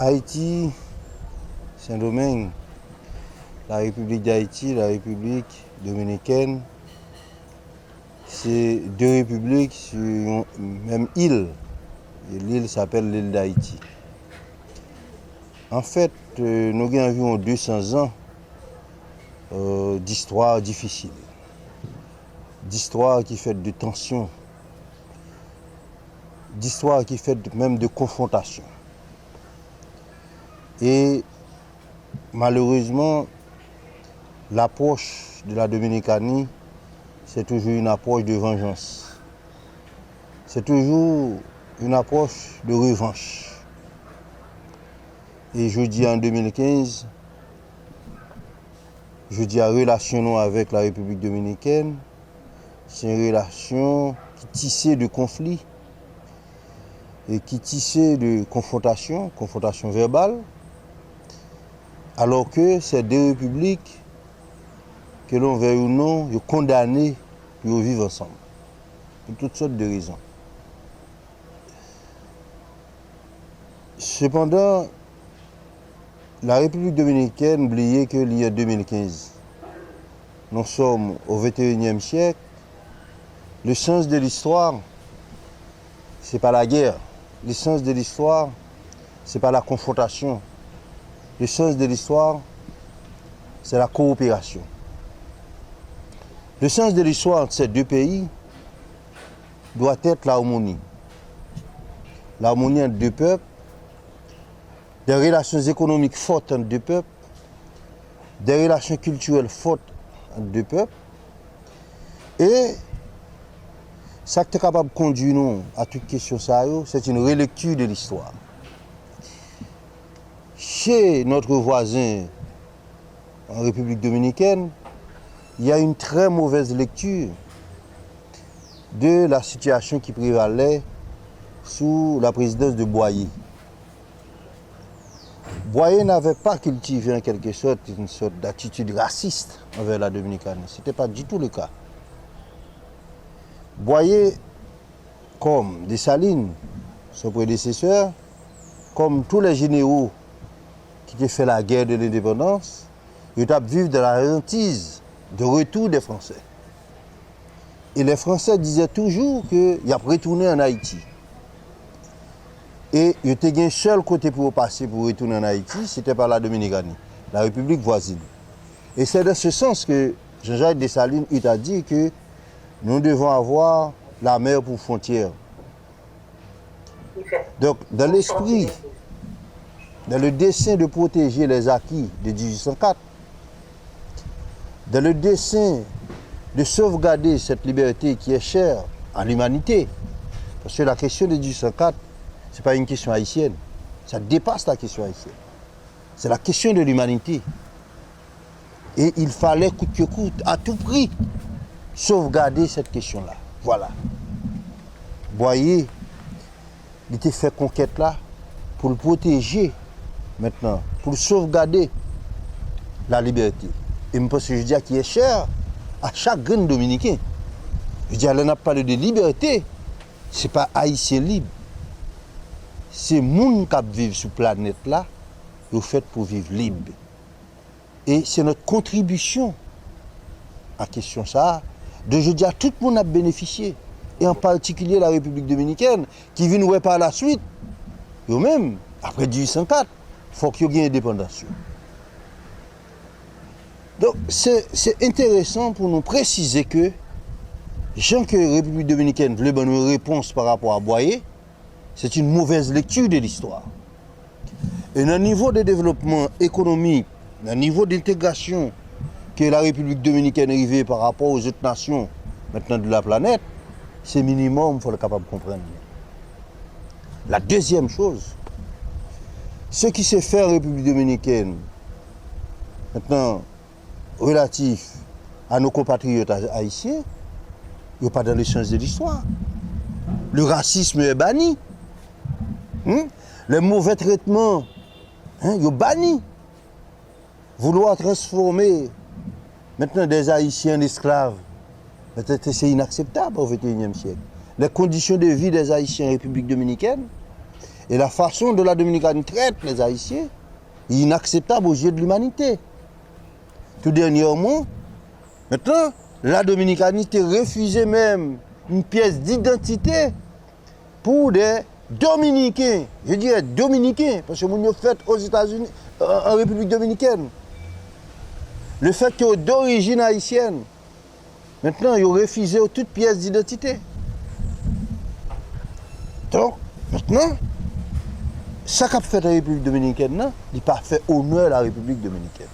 Haïti, c'est un domaine. La République d'Haïti, la République dominicaine, c'est deux républiques sur une même île. Et l'île s'appelle l'île d'Haïti. En fait, nous avons environ 200 ans d'histoire difficile. D'histoire qui fait de tensions. D'histoire qui fait même de confrontation. Et malheureusement, l'approche de la Dominicanie, c'est toujours une approche de vengeance. C'est toujours une approche de revanche. Et je dis en 2015, je dis la relation avec la République dominicaine, c'est une relation qui tissée de conflits et qui tissée de confrontation verbale, alors que c'est deux républiques que l'on veuille ou non, sont condamnées pour vivre ensemble, pour toutes sortes de raisons. Cependant, la République dominicaine oubliait qu'il y a 2015. Nous sommes au XXIe siècle. Le sens de l'histoire, ce n'est pas la guerre. Le sens de l'histoire, ce n'est pas la confrontation. Le sens de l'histoire, c'est la coopération. Le sens de l'histoire entre ces deux pays doit être l'harmonie. L'harmonie entre deux peuples, des relations économiques fortes entre deux peuples, des relations culturelles fortes entre deux peuples. Et ça qui est capable de conduire nous à toute question, c'est une relecture de l'histoire. Chez notre voisin en République dominicaine, il y a une très mauvaise lecture de la situation qui prévalait sous la présidence de Boyer. Boyer n'avait pas cultivé en quelque sorte une sorte d'attitude raciste envers la Dominicanie. Ce n'était pas du tout le cas. Boyer, comme Dessalines, son prédécesseur, comme tous les généraux qui ont fait la guerre de l'indépendance, ils ont vécu de la hantise de retour des Français. Et les Français disaient toujours qu'ils ont retourné en Haïti. Et il y a un seul côté pour passer pour retourner en Haïti, c'était par la Dominicanie, la République voisine. Et c'est dans ce sens que Jean-Jacques Dessalines a dit que nous devons avoir la mer pour frontière. Donc, dans l'esprit, dans le dessein de protéger les acquis de 1804, dans le dessein de sauvegarder cette liberté qui est chère à l'humanité, parce que la question de 1804, ce n'est pas une question haïtienne, ça dépasse la question haïtienne. C'est la question de l'humanité. Et il fallait coûte que coûte, à tout prix, sauvegarder cette question-là. Voilà. Boyer, il était fait conquête là pour le protéger maintenant, pour sauvegarder la liberté. Et je pense que je dis qu'il est cher à chaque grand dominicain. Je dis, on a parlé de liberté, ce n'est pas haïtien libre. C'est les gens qui vivent sur la planète là, ils sont faits pour vivre libre. Et c'est notre contribution à la question ça, de je dis à tout le monde a bénéficié. Et en particulier la République dominicaine, qui vient par la suite, eux-mêmes, après 1804, il faut qu'il y ait une indépendance. Donc c'est intéressant pour nous préciser que, gens que la République dominicaine voulait une réponse par rapport à Boyer, c'est une mauvaise lecture de l'histoire. Et dans le niveau de développement économique, dans le niveau d'intégration que la République dominicaine est arrivée par rapport aux autres nations maintenant de la planète, c'est minimum, il faut être capable de comprendre. La deuxième chose, ce qui s'est fait en République dominicaine, maintenant, relatif à nos compatriotes haïtiens, il n'y a pas dans le sens de l'histoire. Le racisme est banni. Le mauvais traitement, il est banni. Vouloir transformer maintenant des Haïtiens en esclaves, c'est inacceptable au XXIe siècle. Les conditions de vie des Haïtiens en République dominicaine Et la façon dont la Dominicaine traite les Haïtiens est inacceptable aux yeux de l'humanité. Tout dernièrement, maintenant, la Dominicanité refusait même une pièce d'identité pour des Dominicains. Je dirais Dominicains, parce que nous fait aux États-Unis, en République dominicaine. Le fait qu'ils sont d'origine haïtienne, maintenant, ils ont refusé toute pièce d'identité. Donc, maintenant, ça qu'a fait la République dominicaine, il n'a pas fait honneur à la République dominicaine.